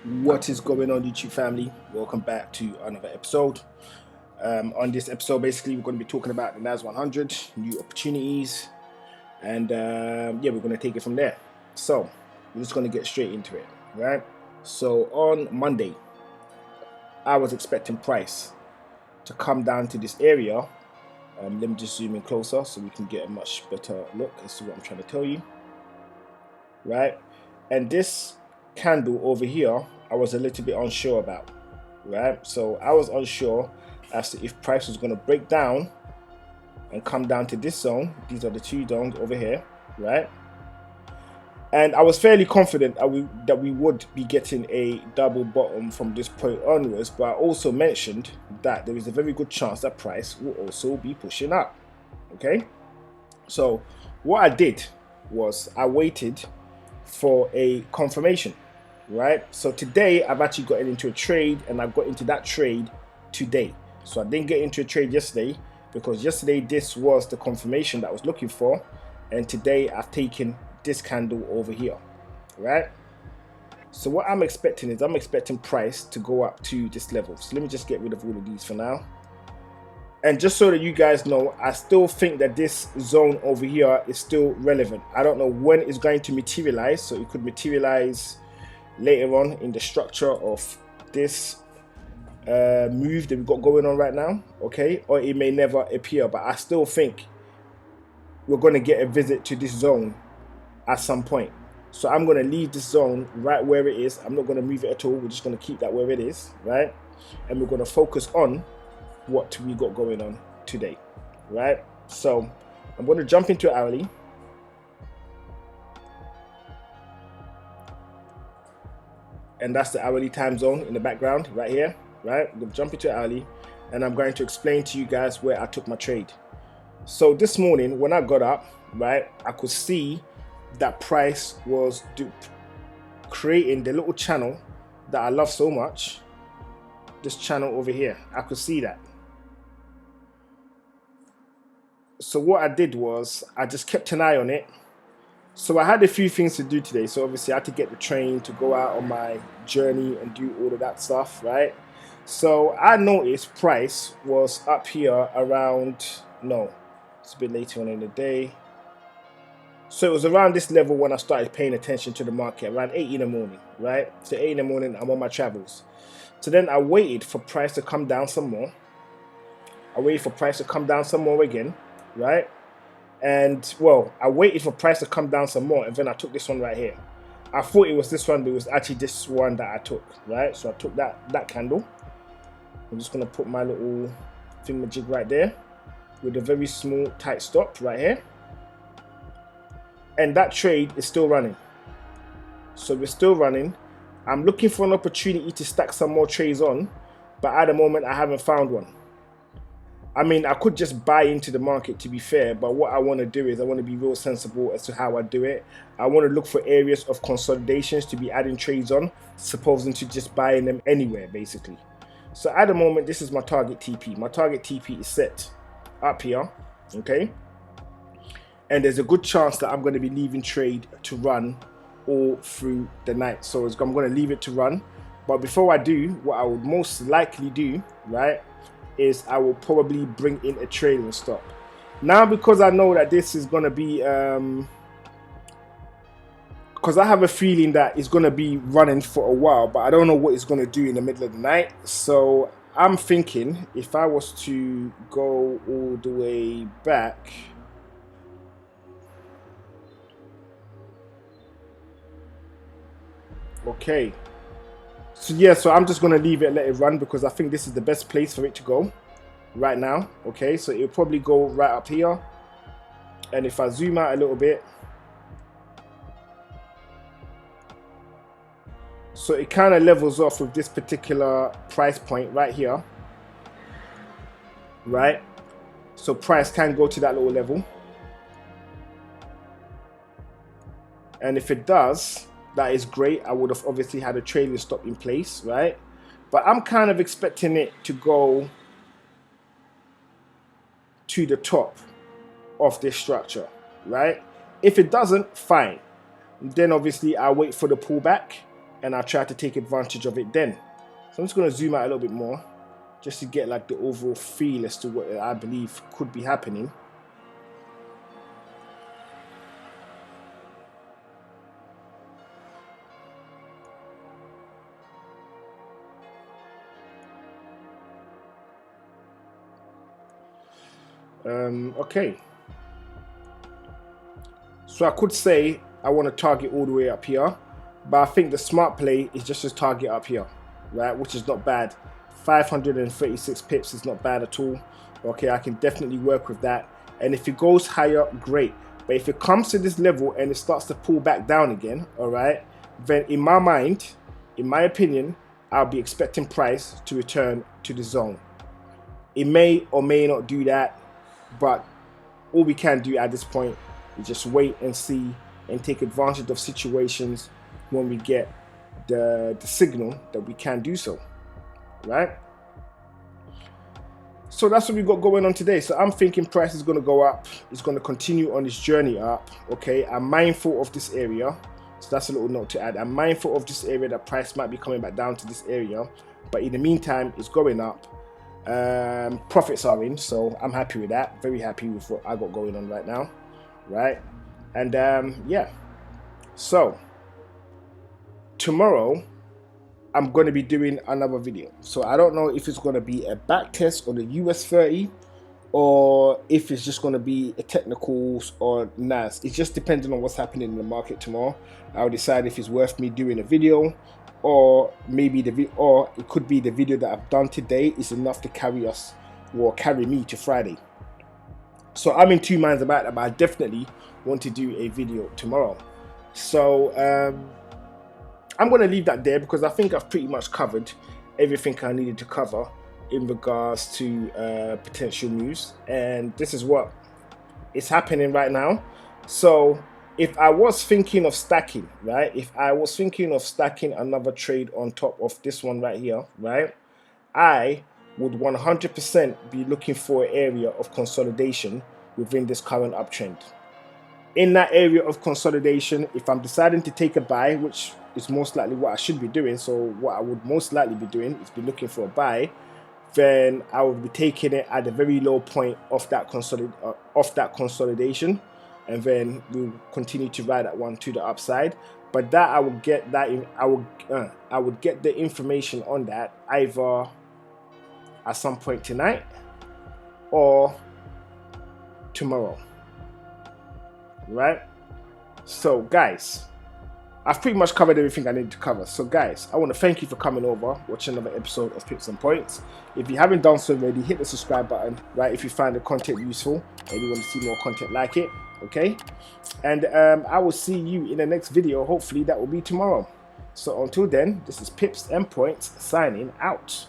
What is going on, YouTube family? Welcome back to another episode. On this episode, basically, we're going to be talking about the NAS100, new opportunities, and yeah, we're going to take it from there. So, we're just going to get straight into it, right? So, on Monday, I was expecting price to come down to this area. Let me just zoom in closer so we can get a much better look as to what I'm trying to tell you, right? And this candle over here, I was a little bit unsure about, right? So I was unsure as to if price was going to break down and come down to this zone. These are the two zones over here, right? And I was fairly confident that we would be getting a double bottom from this point onwards, but I also mentioned that there is a very good chance that price will also be pushing up, okay? So what I did was I waited for a confirmation, right? So today I've actually gotten into a trade, and I got into that trade today. So I didn't get into a trade yesterday because yesterday this was the confirmation that I was looking for, and today I've taken this candle over here, right? So what I'm expecting is I'm expecting price to go up to this level. So let me just get rid of all of these for now. And just so that you guys know, I still think that this zone over here is still relevant. I don't know when it's going to materialize. So it could materialize later on in the structure of this move that we've got going on right now, okay? Or it may never appear, but I still think we're going to get a visit to this zone at some point. So I'm going to leave this zone right where it is. I'm not going to move it at all. We're just going to keep that where it is, right? And we're going to focus on what we got going on today, right? So I'm going to jump into hourly. And that's the hourly time zone in the background right here, right? I'm going to jump into hourly, and I'm going to explain to you guys where I took my trade. So this morning when I got up, right, I could see that price was creating the little channel that I love so much. This channel over here, I could see that. So what I did was I just kept an eye on it. So I had a few things to do today. So obviously I had to get the train to go out on my journey and do all of that stuff, right? So I noticed price was up here around, no, it's a bit later on in the day. So it was around this level when I started paying attention to the market, around 8 in the morning, right? So 8 in the morning, I'm on my travels. So then I waited for price to come down some more. I waited for price to come down some more again, right? And well, I waited for price to come down some more, and then I took this one right here. I thought it was this one, but it was actually this one that I took, right? So I took that candle. I'm just gonna put my little thingamajig right there with a very small tight stop right here. And that trade is still running. So we're still running. I'm looking for an opportunity to stack some more trades on, but at the moment I haven't found one. I mean, I could just buy into the market, to be fair, but what I want to do is I want to be real sensible as to how I do it. I want to look for areas of consolidations to be adding trades on, supposing to just buying them anywhere, basically. So at the moment, this is my target TP. My target TP is set up here, okay? And there's a good chance that I'm going to be leaving trade to run all through the night. So I'm going to leave it to run. But before I do, what I would most likely do, right, is I will probably bring in a trailing stop. Now, because I know that this is going to be, because I have a feeling that it's going to be running for a while, but I don't know what it's going to do in the middle of the night. So I'm thinking if I was to go all the way back, okay, so yeah, so I'm just going to leave it and let it run because I think this is the best place for it to go right now. Okay, so it'll probably go right up here, and if I zoom out a little bit, so it kind of levels off with this particular price point right here, right? So price can go to that little level, and if it does, that is great. I would have obviously had a trailing stop in place, right? But I'm kind of expecting it to go to the top of this structure, right? If it doesn't, fine. Then obviously I'll wait for the pullback, and I'll try to take advantage of it then. So I'm just going to zoom out a little bit more just to get like the overall feel as to what I believe could be happening. Okay, so I could say I want to target all the way up here, but I think the smart play is just to target up here, right, which is not bad. 536 pips is not bad at all. Okay, I can definitely work with that, and if it goes higher, great. But if it comes to this level and it starts to pull back down again, all right, then in my mind, in my opinion, I'll be expecting price to return to the zone. It may or may not do that, but all we can do at this point is just wait and see and take advantage of situations when we get the signal that we can do so, right? So that's what we got going on today. So I'm thinking price is going to go up. It's going to continue on this journey up. Okay, I'm mindful of this area. So that's a little note to add. I'm mindful of this area, that price might be coming back down to this area, but in the meantime, it's going up. Profits are in, so I'm happy with that. Very happy with what I got going on right now, right? And yeah, so tomorrow I'm going to be doing another video. So I don't know if it's going to be a back test on the US 30 or if it's just going to be a technicals or NAS. It's just depending on what's happening in the market tomorrow. I'll decide if it's worth me doing a video, or maybe it could be the video that I've done today is enough to carry us or carry me to Friday. So I'm in two minds about that, but I definitely want to do a video tomorrow. So I'm going to leave that there because I think I've pretty much covered everything I needed to cover in regards to potential moves, and this is what is happening right now. So if I was thinking of stacking, right, if I was thinking of stacking another trade on top of this one right here, right, I would 100% be looking for an area of consolidation within this current uptrend. In that area of consolidation, if I'm deciding to take a buy, which is most likely what I should be doing, so what I would most likely be doing is be looking for a buy, then I would be taking it at the very low point of that consolidation, and then we'll continue to ride that one to the upside. But that I would get that I would get the information on that either at some point tonight or tomorrow, right? So guys, I've pretty much covered everything I need to cover. So guys, I want to thank you for coming over, watching another episode of Pips and Points. If you haven't done so already, hit the subscribe button, right, if you find the content useful and you want to see more content like it, okay? And I will see you in the next video. Hopefully that will be tomorrow. So until then, this is Pips and Points signing out.